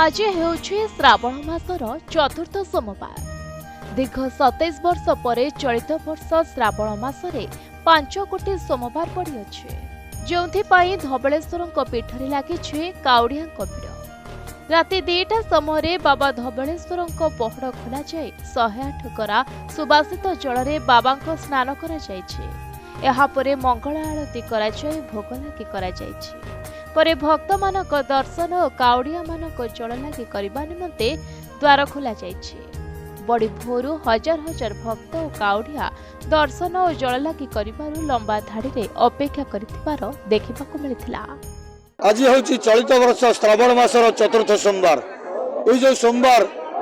आज ହେଉଛି ଶ୍ରାବଣ ମାସର ଚତୁର୍ଥ ସୋମବାର। ଦୀର୍ଘ 27 ବର୍ଷ ପରେ ଚଳିତ ବର୍ଷ ଶ୍ରାବଣ ମାସରେ 5 କୋଟି ସୋମବାର ପଡ଼ିଅଛି, ଯେଉଁଥିପାଇଁ ଧବଳେଶ୍ୱରଙ୍କ ପୀଠରେ ଲାଗିଛି କାଉଡ଼ିଆଙ୍କ ଭିଡ଼। ରାତି 2ଟା ସମୟରେ ବାବା ଧବଳେଶ୍ୱରଙ୍କ ପହଡ଼ ଖୋଲାଯାଇ 108 ଗରା ସୁବାସିତ ଜଳରେ ବାବାଙ୍କ ସ୍ନାନ କରାଯାଇଛି। ଏହାପରେ ମଙ୍ଗଳ ଆଳତି କରାଯାଇ ଭୋଗ ଲାଗି କରାଯାଇଛି। ପରେ ଭକ୍ତମାନଙ୍କ ଦର୍ଶନ ଓ କାଉଡ଼ିଆମାନଙ୍କ ଜଳ ଲାଗି କରିବା ନିମନ୍ତେ ଦ୍ୱାର ଖୋଲାଯାଇଛି। ବଡ଼ି ଭୋରୁ ହଜାର ହଜାର ଭକ୍ତ ଓ କାଉଡ଼ିଆ ଦର୍ଶନ ଓ ଜଳ ଲାଗି କରିବାରୁ ଲମ୍ବା ଧାଡ଼ିରେ ଅପେକ୍ଷା କରିଥିବାର ଦେଖିବାକୁ ମିଳିଥିଲା। আজি হচ্ছে চলিত বর্ষ শ্রাবণ মাসর চতুর্থ সোমবার। এই যে সোমবার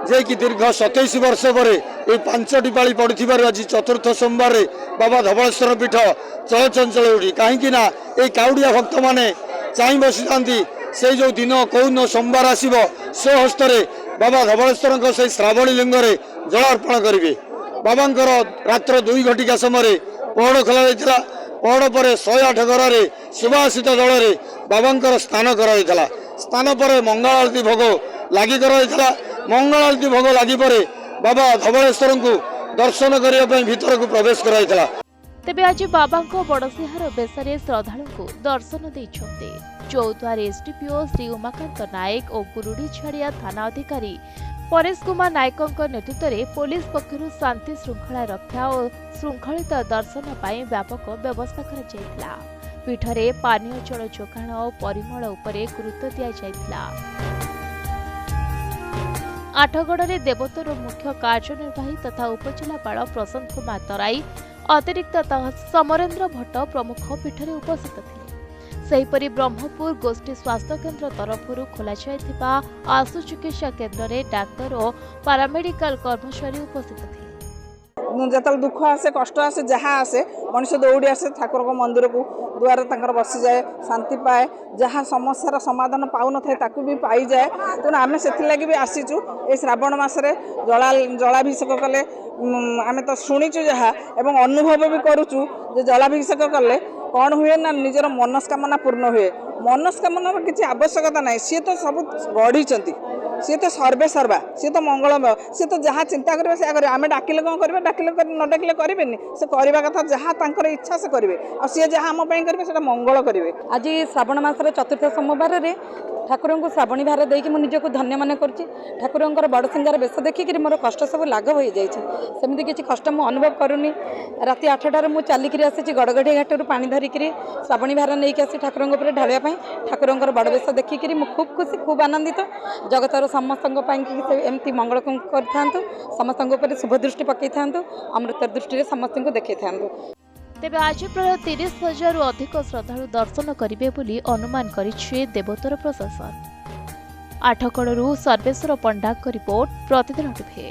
যে কি দীর্ঘ 27 বর্ষ পরে এই 5টি পাଳି পড়িবার আজ চতুর্থ সোমবারে বাবা ধবళେଶ୍ୱର পীঠ চলচঞ্চল উঠি কাহিঁকি না এই কাউড়িয়া ভক্ত মানে চাই বসি থাকি সেই যে দিন কোন সোমবার আসব সে হস্তরে বাবা ধবళେଶ୍ୱରଙ୍କ সেই শ্রাবণী লিঙ্গরে জল অর্পণ করবে। বাবাঙ্কর রাত্র 2 ঘটিকা সময় পহড় খোলা যাইଥିଲା। পহড় পরে 108 গড়ে সুবাসিত জলরে বাবাঙ্কর স্নান করা। স্নান পরে মঙ্গল আଳତି ভোগ লাগি করা। মঙ্গল আଳତି ভোগ লাগি পরে বাবা ধବଳେଶ୍ୱରଙ୍କୁ দর্শন করা ভিতরକୁ প্রবেশ করা। ତେବେ ଆଜି ବାବାଙ୍କ ବଡ଼ସିଂହାର ବେଶରେ ଶ୍ରଦ୍ଧାଳୁଙ୍କୁ ଦର୍ଶନ ଦେଇଛନ୍ତି। ଚୌଦ୍ୱାର ଏସ୍ଡିପିଓ ଶ୍ରୀ ଉମାକାନ୍ତ ନାୟକ ଓ ଗୁରୁଡ଼ିଝାଡ଼ିଆ ଥାନା ଅଧିକାରୀ ପରେଶ କୁମାର ନାୟକଙ୍କ ନେତୃତ୍ୱରେ ପୋଲିସ ପକ୍ଷରୁ ଶାନ୍ତି ଶୃଙ୍ଖଳା ରକ୍ଷା ଓ ଶୃଙ୍ଖଳିତ ଦର୍ଶନ ପାଇଁ ବ୍ୟାପକ ବ୍ୟବସ୍ଥା କରାଯାଇଥିଲା। ପୀଠରେ ପାନୀୟ ଜଳ ଯୋଗାଣ ଓ ପରିମଳ ଉପରେ ଗୁରୁତ୍ୱ ଦିଆଯାଇଥିଲା। ଆଠଗଡ଼ରେ ଦେବୋତ୍ତର ମୁଖ୍ୟ କାର୍ଯ୍ୟନିର୍ବାହୀ ତଥା ଉପଜିଲ୍ଲାପାଳ ପ୍ରଶାନ୍ତ କୁମାର ତରାଇ, ଅତିରିକ୍ତ ସମରେନ୍ଦ୍ର ଭଟ୍ଟ ପ୍ରମୁଖ ପୀଠରେ ଉପସ୍ଥିତ ଥିଲେ। ସେହିପରି ବ୍ରହ୍ମପୁର ଗୋଷ୍ଠୀ ସ୍ୱାସ୍ଥ୍ୟ କେନ୍ଦ୍ର ତରଫରୁ ଖୋଲାଯାଇଥିବା ଆଶୁ ଚିକିତ୍ସା କେନ୍ଦ୍ରରେ ଡାକ୍ତର ଓ ପାରାମେଡିକାଲ କର୍ମଚାରୀ ଉପସ୍ଥିତ ଥିଲେ। ଯେତେବେଳେ ଦୁଃଖ ଆସେ କଷ୍ଟ ଆସେ ଯାହା ଆସେ ମଣିଷ ଦୌଡ଼ି ଆସେ ଠାକୁରଙ୍କ ମନ୍ଦିରକୁ, ଦୁଆରେ ତାଙ୍କର ବସିଯାଏ, ଶାନ୍ତି ପାଏ, ଯାହା ସମସ୍ୟାର ସମାଧାନ ପାଉନଥାଏ ତାକୁ ବି ପାଇଯାଏ। ତେଣୁ ଆମେ ସେଥିଲାଗି ବି ଆସିଛୁ। ଏ ଶ୍ରାବଣ ମାସରେ ଜଳାଭିଷେକ କଲେ ଆମେ ତ ଶୁଣିଛୁ ଯାହା ଏବଂ ଅନୁଭବ ବି କରୁଛୁ ଯେ ଜଳାଭିଷେକ କଲେ କ'ଣ ହୁଏ ନା ନିଜର ମନସ୍କାମନା ପୂର୍ଣ୍ଣ ହୁଏ। ମନସ୍କାମନାର କିଛି ଆବଶ୍ୟକତା ନାହିଁ। ସିଏ ତ ସବୁ ଗଢ଼ିଛନ୍ତି, ସିଏ ତ ସର୍ବେ ସର୍ବା, ସିଏ ତ ମଙ୍ଗଳମୟ, ସିଏ ତ ଯାହା ଚିନ୍ତା କରିବେ ସେୟା କରିବେ। ଆମେ ଡାକିଲେ କ'ଣ କରିବେ? ଡାକିଲେ ନ ଡାକିଲେ କରିବେନି। ସେ କରିବା କଥା ଯାହା ତାଙ୍କର ଇଚ୍ଛା ସେ କରିବେ, ଆଉ ସିଏ ଯାହା ଆମ ପାଇଁ କରିବେ ସେଟା ମଙ୍ଗଳ କରିବେ। ଆଜି ଶ୍ରାବଣ ମାସର ଚତୁର୍ଥ ସୋମବାରରେ ଠାକୁରଙ୍କୁ ଶ୍ରାବଣୀ ଭାର ଦେଇକି ମୁଁ ନିଜକୁ ଧନ୍ୟ ମନେ କରୁଛି। ଠାକୁରଙ୍କର ବଡ଼ ସିଂହାର ବେଶ ଦେଖିକିରି ମୋର କଷ୍ଟ ସବୁ ଲାଘବ ହୋଇଯାଇଛି। ସେମିତି କିଛି କଷ୍ଟ ମୁଁ ଅନୁଭବ କରୁନି। ରାତି 8ଟାରେ ମୁଁ ଚାଲିକିରି ଆସିଛି ଗଡ଼ଗଡ଼ିଆ ଘାଟରୁ ପାଣି ଧରିକିରି ଶ୍ରାବଣୀ ଭାର ନେଇକି ଆସି ଠାକୁରଙ୍କ ଉପରେ ଢାଳିବା ପାଇଁ। ଠାକୁରଙ୍କର ବଡ଼ ବେଶ ଦେଖିକିରି ମୁଁ ଖୁବ୍ ଖୁସି, ଖୁବ୍ ଆନନ୍ଦିତ। ଜଗତର ସମସ୍ତଙ୍କ ପାଇଁ ସେ ଏମିତି ମଙ୍ଗଳ କରିଥାନ୍ତୁ, ସମସ୍ତଙ୍କ ଉପରେ ଶୁଭ ଦୃଷ୍ଟି ପକାଇଥାନ୍ତୁ, ଅମୃତ ଦୃଷ୍ଟିରେ ସମସ୍ତଙ୍କୁ ଦେଖାଇଥାନ୍ତୁ। ତେବେ ଆଜି ପ୍ରାୟ 30,000ରୁ ଅଧିକ ଶ୍ରଦ୍ଧାଳୁ ଦର୍ଶନ କରିବେ ବୋଲି ଅନୁମାନ କରିଛି ଦେବୋତ୍ତର ପ୍ରଶାସନ। ଆଠଗଡ଼ରୁ ସର୍ବେଶ୍ୱର ପଣ୍ଡାଙ୍କ ରିପୋର୍ଟ, ପ୍ରତିଦିନ ଟିଭି।